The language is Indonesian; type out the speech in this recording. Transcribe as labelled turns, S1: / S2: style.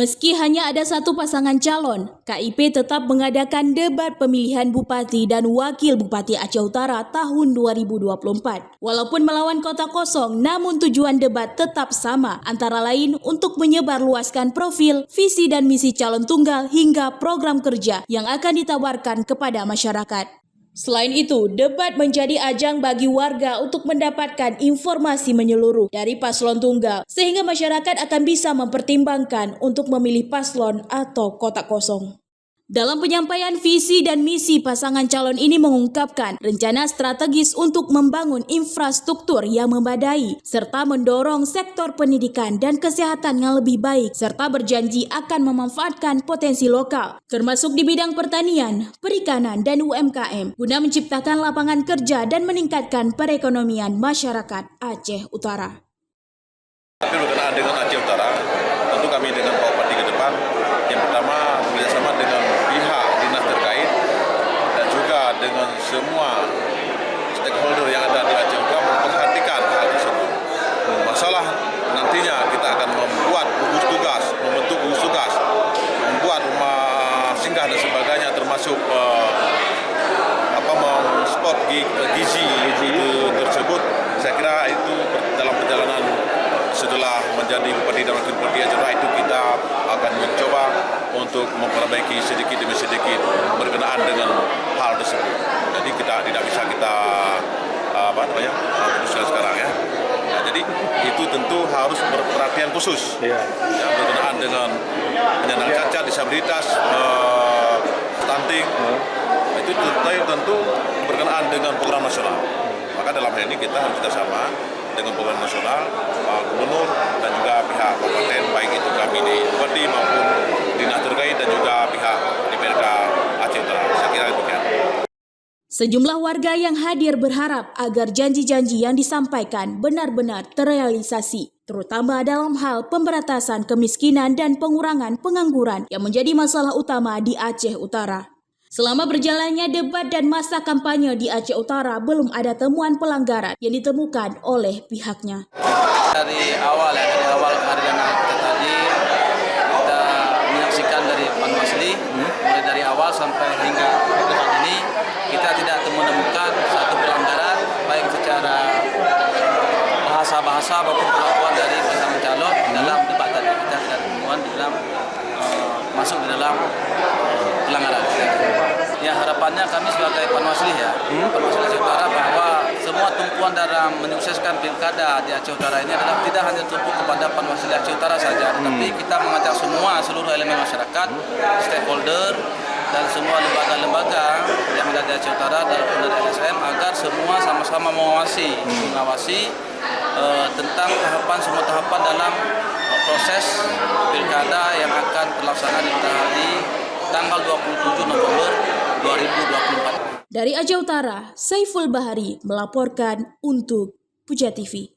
S1: Meski hanya ada satu pasangan calon, KIP tetap mengadakan debat pemilihan Bupati dan Wakil Bupati Aceh Utara tahun 2024. Walaupun melawan kota kosong, namun tujuan debat tetap sama, antara lain untuk menyebarluaskan profil, visi dan misi calon tunggal hingga program kerja yang akan ditawarkan kepada masyarakat. Selain itu, debat menjadi ajang bagi warga untuk mendapatkan informasi menyeluruh dari paslon tunggal, sehingga masyarakat akan bisa mempertimbangkan untuk memilih paslon atau kotak kosong. Dalam penyampaian visi dan misi, pasangan calon ini mengungkapkan rencana strategis untuk membangun infrastruktur yang memadai, serta mendorong sektor pendidikan dan kesehatan yang lebih baik, serta berjanji akan memanfaatkan potensi lokal, termasuk di bidang pertanian, perikanan, dan UMKM, guna menciptakan lapangan kerja dan meningkatkan perekonomian masyarakat Aceh Utara.
S2: Tapi berkenaan dengan Aceh Utara, tentu kami dengan Pak Bupati ke depan, yang pertama bekerjasama dengan pihak dinas terkait dan juga dengan semua stakeholder yang ada di Aceh Utara memperhatikan hal tersebut. Masalah nantinya kita akan membuat gugus tugas, membentuk gugus tugas, membuat rumah singgah dan sebagainya, termasuk spot gizi tersebut. Saya kira itu dalam perjalanan setelah menjadi Bupati dan Wakil Bupati Aceh Utara itu kita akan mencoba untuk memperbaiki sedikit demi sedikit berkenaan dengan hal tersebut. Jadi kita tidak bisa kita putuskan sekarang ya. Nah, jadi itu tentu harus berperhatian khusus ya, berkenaan dengan penyandang cacat, disabilitas, stunting. Itu tentu berkenaan dengan program nasional. Maka dalam hal ini kita harus bersama dengan program nasional, gubernur dan juga pihak kabupaten, baik itu kami di Bupati maupun dinas terkait dan juga pihak DPRK Aceh Utara. Saya kira demikian.
S1: Sejumlah warga yang hadir berharap agar janji-janji yang disampaikan benar-benar terrealisasi, terutama dalam hal pemberantasan kemiskinan dan pengurangan pengangguran yang menjadi masalah utama di Aceh Utara. Selama berjalannya debat dan masa kampanye di Aceh Utara, belum ada temuan pelanggaran yang ditemukan oleh pihaknya.
S3: Dari awal kehadiran kita tadi, kita menyaksikan dari Panwasli, mulai dari awal sampai hingga saat ini, kita tidak menemukan satu pelanggaran, baik secara bahasa maupun perlakuan dari pasangan calon dalam debat tadi. Kita tidak temuan di dalam masuk di dalam pelanggaran. Ya, harapannya kami sebagai Panwasli Panwasli Aceh Utara, bahwa semua tumpuan dalam menyukseskan pilkada di Aceh Utara ini adalah tidak hanya tumpu kepada Panwasli Aceh Utara saja, tetapi kita mengajak seluruh elemen masyarakat, stakeholder, dan semua lembaga-lembaga yang ada di Aceh Utara dan dari LSM agar semua sama-sama mengawasi tentang semua tahapan dalam proses pilkada yang akan terlaksana di tanggal 27 November 2024.
S1: Dari Aceh Utara, Saiful Bahari melaporkan untuk Puja TV.